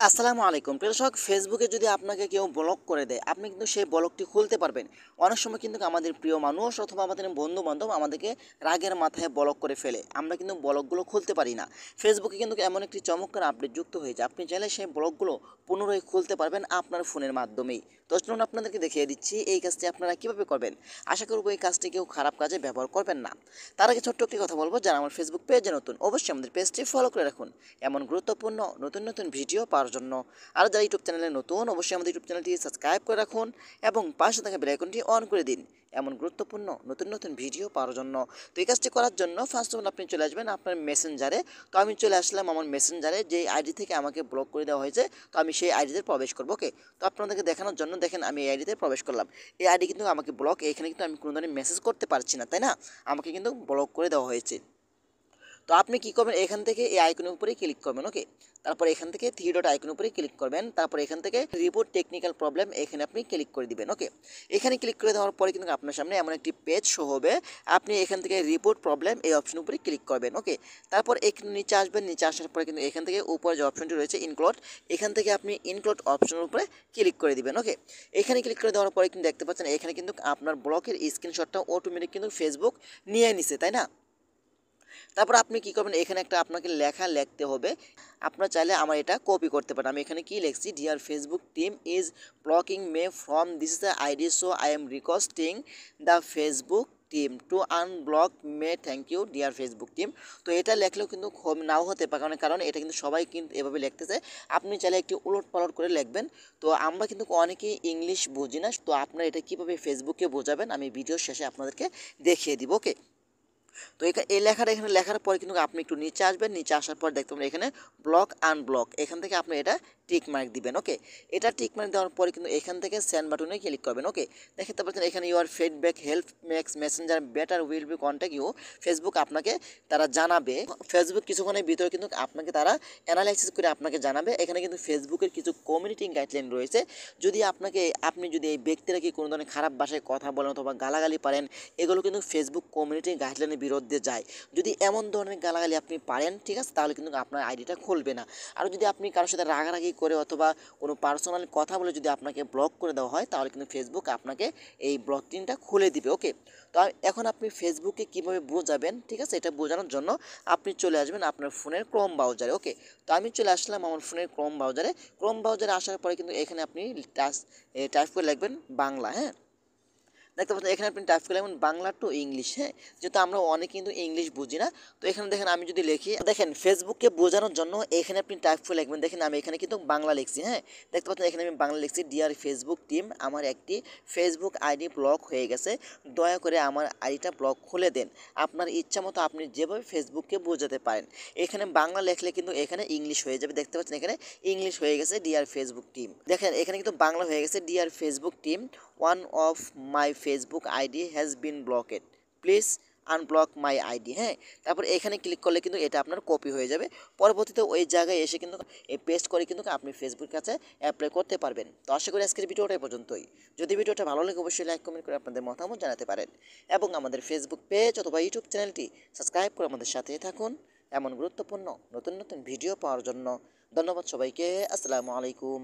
আসসালামু আলাইকুম প্রিয় দর্শক, ফেসবুকে যদি আপনাকে কেউ ব্লক করে দেয়, আপনি কিন্তু সেই ব্লকটি খুলতে পারবেন। অনেক সময় কিন্তু আমাদের প্রিয় মানুষ অথবা আমাদের বন্ধু বান্ধব আমাদেরকে রাগের মাথায় ব্লক করে ফেলে, আমরা কিন্তু ব্লকগুলো খুলতে পারি না। ফেসবুকে কিন্তু এমন একটি চমৎকার আপডেট যুক্ত হয়েছে, আপনি চাইলে সেই ব্লকগুলো পুনরায় খুলতে পারবেন আপনার ফোনের মাধ্যমেই। তো চলুন আপনাদেরকে দেখিয়ে দিচ্ছি এই কাজটি আপনারা কীভাবে করবেন। আশা করব এই কাজটি কেউ খারাপ কাজে ব্যবহার করবেন না। তার আগে ছোট্ট একটি কথা বলবো, যারা আমার ফেসবুক পেজে নতুন, অবশ্যই আমাদের পেজটি ফলো করে রাখুন এমন গুরুত্বপূর্ণ নতুন নতুন ভিডিও পাওয়ার জন্য। আর যারা ইউটিউব চ্যানেলে নতুন, অবশ্যই আমাদের ইউটিউব চ্যানেলটি সাবস্ক্রাইব করে রাখুন এবং পাশে থাকা বেল আইকনটি অন করে দিন এমন গুরুত্বপূর্ণ নতুন নতুন ভিডিও পাওয়ার জন্য। তো এই কাজটি করার জন্য ফার্স্ট অফ অল আপনি চলে আসবেন আপনার মেসেঞ্জারে। তো আমি চলে আসলাম আমার মেসেঞ্জারে, যে আইডি থেকে আমাকে ব্লক করে দেওয়া হয়েছে। তো আমি সেই আইডিতে প্রবেশ করবো। ওকে, তো আপনাদেরকে দেখানোর জন্য দেখেন আমি এই আইডিতে প্রবেশ করলাম। এই আইডি কিন্তু আমাকে ব্লক, এখানে কিন্তু আমি কোনো ধরনের মেসেজ করতে পারছি না, তাই না? আমাকে কিন্তু ব্লক করে দেওয়া হয়েছে। তো আপনি কী করবেন, এখান থেকে এই আইকনের উপরে ক্লিক করবেন। ওকে, তারপর এখান থেকে থ্রি ডট আইকনের উপরে ক্লিক করবেন, তারপর এখান থেকে রিপোর্ট টেকনিক্যাল প্রবলেম এখানে আপনি ক্লিক করে দিবেন। ওকে, এখানে ক্লিক করে দেওয়ার পরে কিন্তু আপনার সামনে এমন একটি পেজ শো হবে। আপনি এখান থেকে রিপোর্ট প্রবলেম এই অপশন উপরে ক্লিক করবেন। ওকে, তারপর এখানে নিচে আসবেন, নিচে আসার পরে কিন্তু এখান থেকে উপরে যে অপশনটি রয়েছে ইনক্লুড, এখান থেকে আপনি ইনক্লুড অপশনের উপরে ক্লিক করে দিবেন। ওকে, এখানে ক্লিক করে দেওয়ার পরে কিন্তু দেখতে পাচ্ছেন এখানে কিন্তু আপনার ব্লকের স্ক্রিনশটটা অটোমেটিক কিন্তু ফেসবুক নিয়ে নিছে, তাই না? তারপর আপনি কী করবেন, এখানে একটা আপনাকে লেখা লিখতে হবে। আপনার চাইলে আমার এটা কপি করতে পারেন। আমি এখানে কী লিখছি, dear Facebook team is blocking me from this is the ID, so I am requesting the Facebook team to unblock me, thank you dear Facebook team. তো এটা লেখলেও কিন্তু নাও হতে পারে, কারণ এটা কিন্তু সবাই কিন্তু এভাবে লিখতেছে। আপনি চাইলে একটু উলট পালট করে লিখবেন। তো আমরা কিন্তু অনেকেই ইংলিশ বুঝি না, তো আপনারা এটা কীভাবে ফেসবুকে বোঝাবেন আমি ভিডিও শেষে আপনাদেরকে দেখিয়ে দিব। ওকে, তো এই লেখাটা এখানে লেখার পরে কিন্তু আপনি একটু নিচে আসবেন, নিচে আসার পর দেখতে পাবেন এখানে ব্লক আনব্লক, এখান থেকে আপনি এটা টিক মার্ক দিবেন। ওকে, এটা টিক মার্ক দেওয়ার পরে কিন্তু এখান থেকে সেন্ড বাটনে ক্লিক করবেন। ওকে, দেখতে পাচ্ছেন এখানে your feedback help makes Messenger better will be contact you. Facebook আপনাকে তারা জানাবে, ফেসবুক কিছুক্ষণের ভিতরে কিন্তু আপনাকে তারা অ্যানালাইসিস করে আপনাকে জানাবে। এখানে কিন্তু ফেসবুকের কিছু কমিউনিটি গাইডলাইন রয়েছে। যদি আপনি যদি এই ব্যক্তিরা কি কোনো ধরনের খারাপ ভাষায় কথা বলেন অথবা গালাগালি পারেন, এগুলো কিন্তু ফেসবুক কমিউনিটি গাইডলাইনের বিরুদ্ধে যায়। যদি এমন ধরনের গালাগালি আপনি পারেন, ঠিক আছে, তাহলে কিন্তু আপনার আইডিটা খুলবে না। আর যদি আপনি কারোর সাথে রাগারাগি করে অথবা কোনো পার্সোনাল কথা বলে যদি আপনাকে ব্লক করে দেওয়া হয়, তাহলে কিন্তু ফেসবুক আপনাকে এই ব্লক টিনটা খুলে দিবে। ওকে, তো এখন আপনি ফেসবুকে কীভাবে বোঝাবেন, ঠিক আছে, এটা বোঝানোর জন্য আপনি চলে আসবেন আপনার ফোনের ক্রোম ব্রাউজারে। ওকে, তো আমি চলে আসলাম আমার ফোনের ক্রোম ব্রাউজারে আসার পরে কিন্তু এখানে আপনি টাইপ করে লিখবেন বাংলা। হ্যাঁ, দেখতে পাচ্ছেন এখানে আপনি টাইপ করলে বাংলা টু ইংলিশ। হ্যাঁ, যেহেতু আমরা অনেকে কিন্তু ইংলিশ বুঝি না, তো এখানে দেখেন আমি যদি লিখি, দেখেন ফেসবুককে বোঝানোর জন্য এখানে আপনি টাইপ করে লিখবেন। দেখেন আমি এখানে কিন্তু বাংলা লিখছি। হ্যাঁ, দেখতে পাচ্ছেন এখানে আমি বাংলা লিখছি, ডিয়ার ফেসবুক টিম, আমার একটি ফেসবুক আইডি ব্লক হয়ে গেছে, দয়া করে আমার আইডিটা ব্লক খুলে দেন। আপনার ইচ্ছা মতো আপনি যেভাবে ফেসবুককে বোঝাতে পারেন। এখানে বাংলা লেখলে কিন্তু এখানে ইংলিশ হয়ে যাবে। দেখতে পাচ্ছেন এখানে ইংলিশ হয়ে গেছে, ডিয়ার ফেসবুক টিম। দেখেন এখানে কিন্তু বাংলা হয়ে গেছে, deer Facebook team, one of my Facebook ID has been blocked, please unblock my ID. হ্যাঁ, তারপর এখানে ক্লিক করলে কিন্তু এটা আপনার কপি হয়ে যাবে। পরবর্তীতে ওই জায়গায় এসে কিন্তু এই পেস্ট করে কিন্তু আপনি ফেসবুকের কাছে অ্যাপ্লাই করতে পারবেন। তো আশা করি আজকের ভিডিওটা এই পর্যন্তই। যদি ভিডিওটা ভালো লাগে অবশ্যই লাইক কমেন্ট করে আপনাদের মতামত জানাতে পারেন এবং আমাদের ফেসবুক পেজ অথবা ইউটিউব চ্যানেলটি সাবস্ক্রাইব করে আমাদের সাথে থাকুন এমন গুরুত্বপূর্ণ নতুন নতুন ভিডিও পাওয়ার জন্য। ধন্যবাদ সবাইকে। আসসালামু আলাইকুম।